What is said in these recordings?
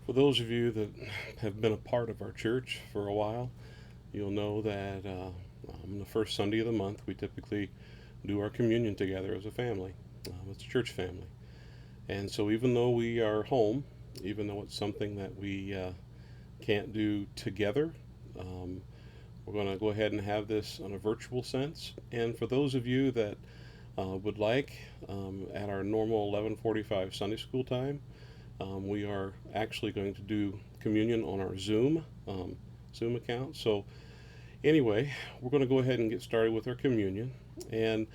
For those of you that have been a part of our church for a while, you'll know that on the first Sunday of the month, we typically do our communion together as a family, as a church family. And so, even though we are home, even though it's something that we can't do together, um, we're going to go ahead and have this on a virtual sense. And for those of you that would like, at our normal 11:45 Sunday school time, we are actually going to do communion on our Zoom account. So anyway, we're going to go ahead and get started with our communion. And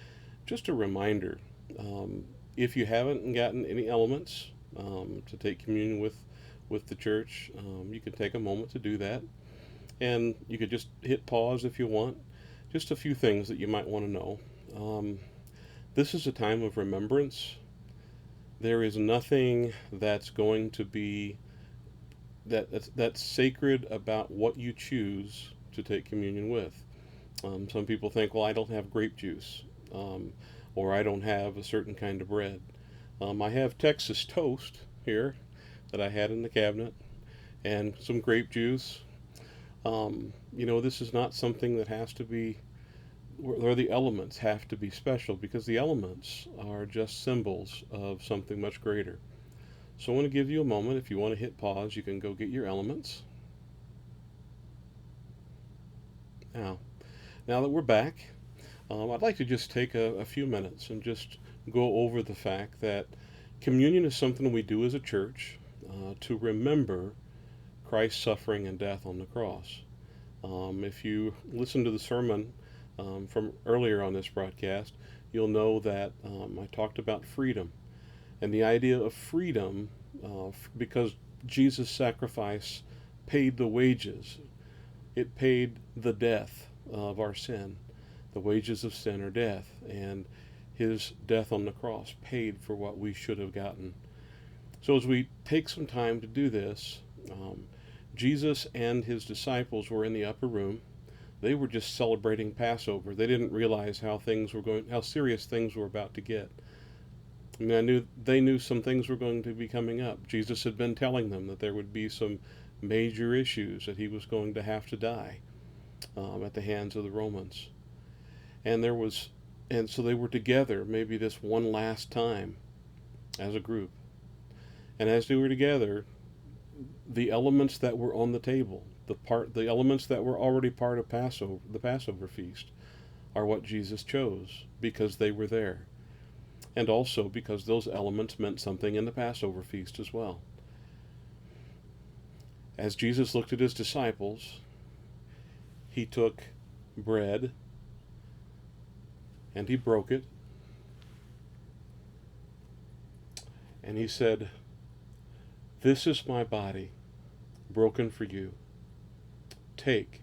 just a reminder, um, if you haven't gotten any elements to take communion with the church, you can take a moment to do that. And you could just hit pause if you want. Just a few things that you might want to know. Um, this is a time of remembrance. There is nothing that's going to be that's sacred about what you choose to take communion with. Some people think, well, I don't have grape juice, um, or I don't have a certain kind of bread. I have Texas toast here that I had in the cabinet, and some grape juice. This is not something that has to be, or the elements have to be special because the elements are just symbols of something much greater. So I want to give you a moment. If you want to hit pause, you can go get your elements. Now, now that we're back, I'd like to just take a few minutes and just go over the fact that communion is something we do as a church to remember Christ's suffering and death on the cross. If you listen to the sermon from earlier on this broadcast, you'll know that I talked about freedom and the idea of freedom because Jesus' sacrifice paid the wages. It paid the death of our sin. The wages of sin are death, and his death on the cross paid for what we should have gotten. So, as we take some time to do this, Jesus and his disciples were in the upper room. They were just celebrating Passover. They didn't realize how serious things were about to get. I mean, they knew some things were going to be coming up. Jesus had been telling them that there would be some major issues, that he was going to have to die at the hands of the Romans. And there was, and so they were together, maybe this one last time as a group. And as they were together, the elements that were on the table, the elements that were already part of Passover, the Passover feast, are what Jesus chose because they were there, and also because those elements meant something in the Passover feast as well. As Jesus looked at his disciples, he took bread and he broke it, and he said, "This is my body broken for you. Take,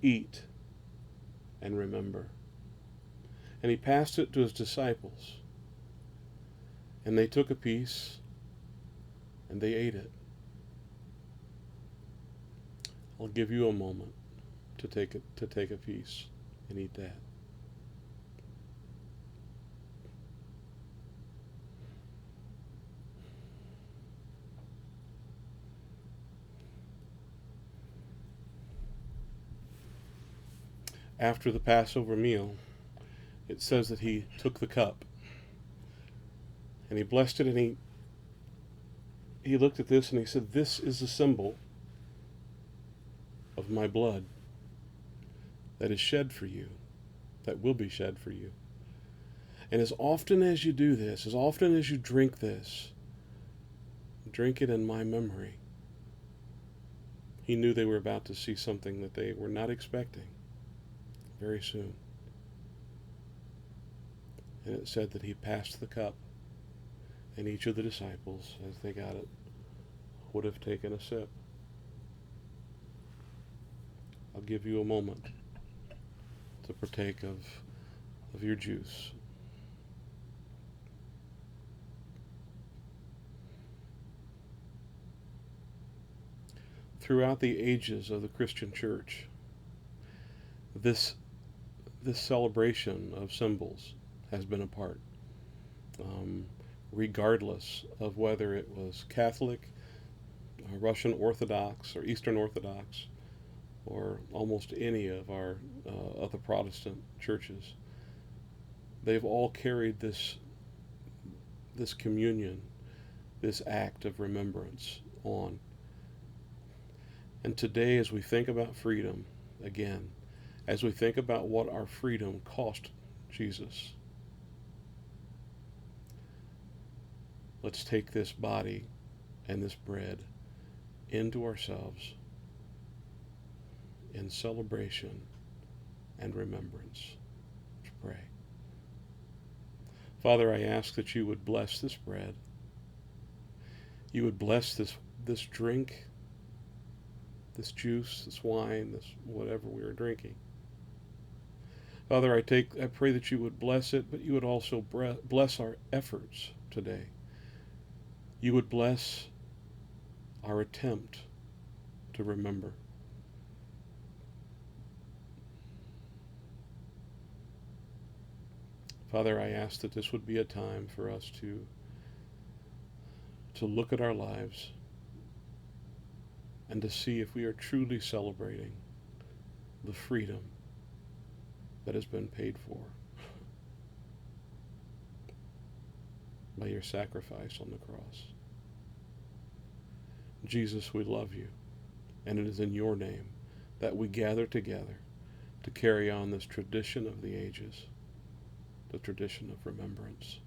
eat, and remember." And he passed it to his disciples, and they took a piece and they ate it. I'll give you a moment to take a piece and eat that. After the Passover meal, it says that he took the cup and he blessed it, and he looked at this and he said, "This is a symbol of my blood that is shed for you, that will be shed for you. And as often as you do this, as often as you drink this, drink it in my memory." He knew they were about to see something that they were not expecting very soon. And it said that he passed the cup, and each of the disciples, as they got it, would have taken a sip. I'll give you a moment to partake of your juice. Throughout the ages of the Christian church, this this celebration of symbols has been a part, um, regardless of whether it was Catholic Russian Orthodox or Eastern Orthodox or almost any of our other Protestant churches, they've all carried this communion, this act of remembrance on. And today, as we think about freedom, again, as we think about what our freedom cost Jesus, let's take this body and this bread into ourselves in celebration and remembrance. Let's pray. Father, I ask that you would bless this bread. You would bless this drink, this juice, this wine, this whatever we are drinking. Father, I pray that you would bless it, but you would also bless our efforts today. You would bless our attempt to remember. Father, I ask that this would be a time for us to look at our lives and to see if we are truly celebrating the freedom that has been paid for by your sacrifice on the cross. Jesus, we love you, and it is in your name that we gather together to carry on this tradition of the ages, the tradition of remembrance.